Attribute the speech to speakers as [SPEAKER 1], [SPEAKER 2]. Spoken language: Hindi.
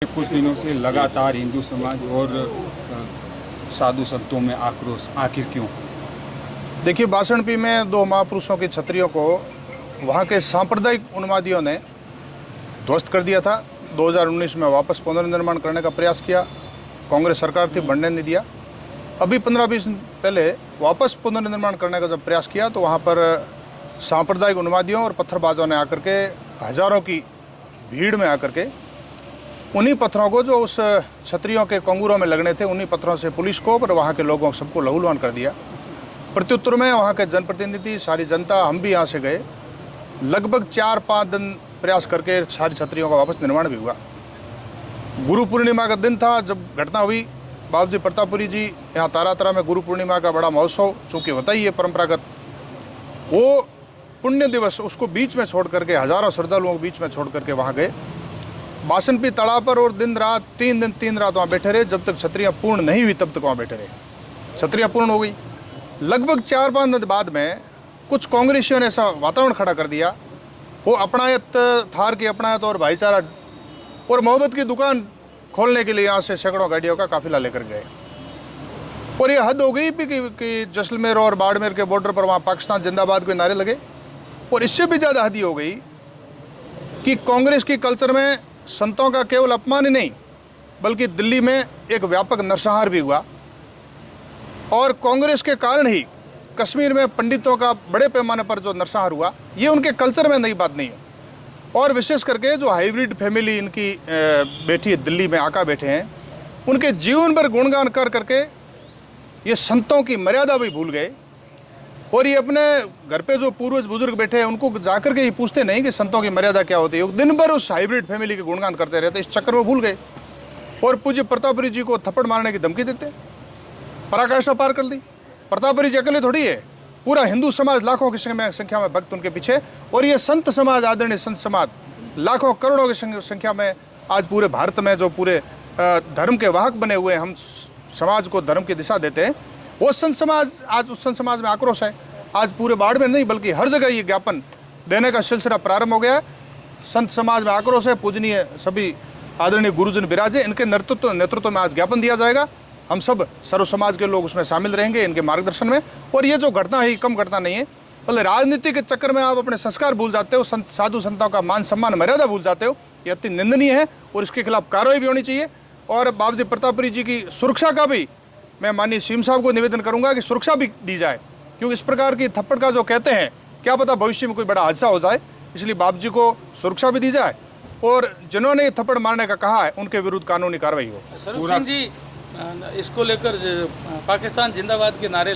[SPEAKER 1] कुछ दिनों से लगातार हिंदू समाज और साधु संतों में आक्रोश, आखिर क्यों?
[SPEAKER 2] देखिए, बासणपी में दो महापुरुषों की छतरियों को वहाँ के सांप्रदायिक उन्मादियों ने ध्वस्त कर दिया था। 2019 में वापस पुनर्निर्माण करने का प्रयास किया, कांग्रेस सरकार थी, बनने नहीं दिया। अभी 15-20 दिन पहले वापस पुनर्निर्माण करने का जब प्रयास किया तो वहाँ पर सांप्रदायिक उन्मादियों और पत्थरबाजों ने आकर के हजारों की भीड़ में आकर के उन्हीं पत्थरों को जो उस छतरियों के कंगूरों में लगने थे, उन्हीं पत्थरों से पुलिस को और वहाँ के लोगों सबको लहूलुहान कर दिया। प्रत्युत्तर में वहाँ के जनप्रतिनिधि, सारी जनता, हम भी यहाँ से गए। लगभग 4-5 दिन प्रयास करके सारी छतरियों का वापस निर्माण भी हुआ। गुरु पूर्णिमा का दिन था जब घटना हुई। बाबूजी प्रतापपुरी जी यहाँ तारातरा में गुरु पूर्णिमा का बड़ा महोत्सव चूँकि होता ही है परंपरागत, वो पुण्य दिवस उसको बीच में छोड़ करके, हजारों श्रद्धालुओं को बीच में छोड़ करके वहाँ गए। बासणपी तलाब पर और दिन रात 3 रात वहाँ बैठे रहे। जब तक छतरियाँ पूर्ण नहीं हुई तब तक वहाँ बैठे रहे। छतरियाँ पूर्ण हो गई। लगभग 4-5 दिन बाद में कुछ कांग्रेसियों ने ऐसा वातावरण खड़ा कर दिया, वो अपनायत, थार की अपनायत और भाईचारा और मोहब्बत की दुकान खोलने के लिए यहाँ से सैकड़ों गाड़ियों का काफिला लेकर गए। और ये हद हो गई कि जैसलमेर और बाड़मेर के बॉर्डर पर वहाँ पाकिस्तान जिंदाबाद के नारे लगे। और इससे भी ज़्यादा हद हो गई कि कांग्रेस की कल्चर में संतों का केवल अपमान ही नहीं बल्कि दिल्ली में एक व्यापक नरसंहार भी हुआ। और कांग्रेस के कारण ही कश्मीर में पंडितों का बड़े पैमाने पर जो नरसंहार हुआ, ये उनके कल्चर में नई बात नहीं है। और विशेष करके जो हाइब्रिड फैमिली इनकी बैठी है दिल्ली में, आका बैठे हैं, उनके जीवन भर गुणगान कर करके ये संतों की मर्यादा भी भूल गए। और ये अपने घर पे जो पूर्वज बुजुर्ग बैठे हैं उनको जाकर के ये पूछते नहीं कि संतों की मर्यादा क्या होती है। दिन भर उस हाइब्रिड फैमिली के गुणगान करते रहते, इस चक्कर में भूल गए। और पूज्य प्रतापपुरी जी को थप्पड़ मारने की धमकी देते, पराकाष्ठा पार कर दी। प्रतापपुरी जी अकेले थोड़ी है, पूरा हिंदू समाज लाखों की संख्या में भक्त उनके पीछे। और ये संत समाज, आदरणीय संत समाज, लाखों करोड़ों की संख्या में आज पूरे भारत में जो पूरे धर्म के वाहक बने हुए हैं, हम समाज को धर्म की दिशा देते हैं, वो संत समाज, आज उस संत समाज में आक्रोश है। आज पूरे बाड़मेर नहीं बल्कि हर जगह ये ज्ञापन देने का सिलसिला प्रारंभ हो गया है। संत समाज में आक्रोश है। पूजनीय सभी आदरणीय गुरुजन विराजे, इनके नेतृत्व में आज ज्ञापन दिया जाएगा। हम सब सर्व समाज के लोग उसमें शामिल रहेंगे इनके मार्गदर्शन में। और ये जो घटना है, कम घटना नहीं है। मतलब राजनीति के चक्कर में आप अपने संस्कार भूल जाते हो, साधु संतों का मान सम्मान मर्यादा भूल जाते हो, ये अति निंदनीय है और इसके खिलाफ कार्रवाई भी होनी चाहिए। और बाबूजी प्रतापपुरी जी की सुरक्षा का भी मैं माननीय सीएम साहब को निवेदन करूंगा कि सुरक्षा भी दी जाए, क्योंकि इस प्रकार की थप्पड़ का जो कहते हैं, क्या पता भविष्य में कोई बड़ा हादसा हो जाए, इसलिए बाबूजी को सुरक्षा भी दी जाए और जिन्होंने ये थप्पड़ मारने का कहा है उनके विरुद्ध कानूनी कार्रवाई हो।
[SPEAKER 3] स्वरूप सिंह जी, इसको लेकर पाकिस्तान जिंदाबाद के नारे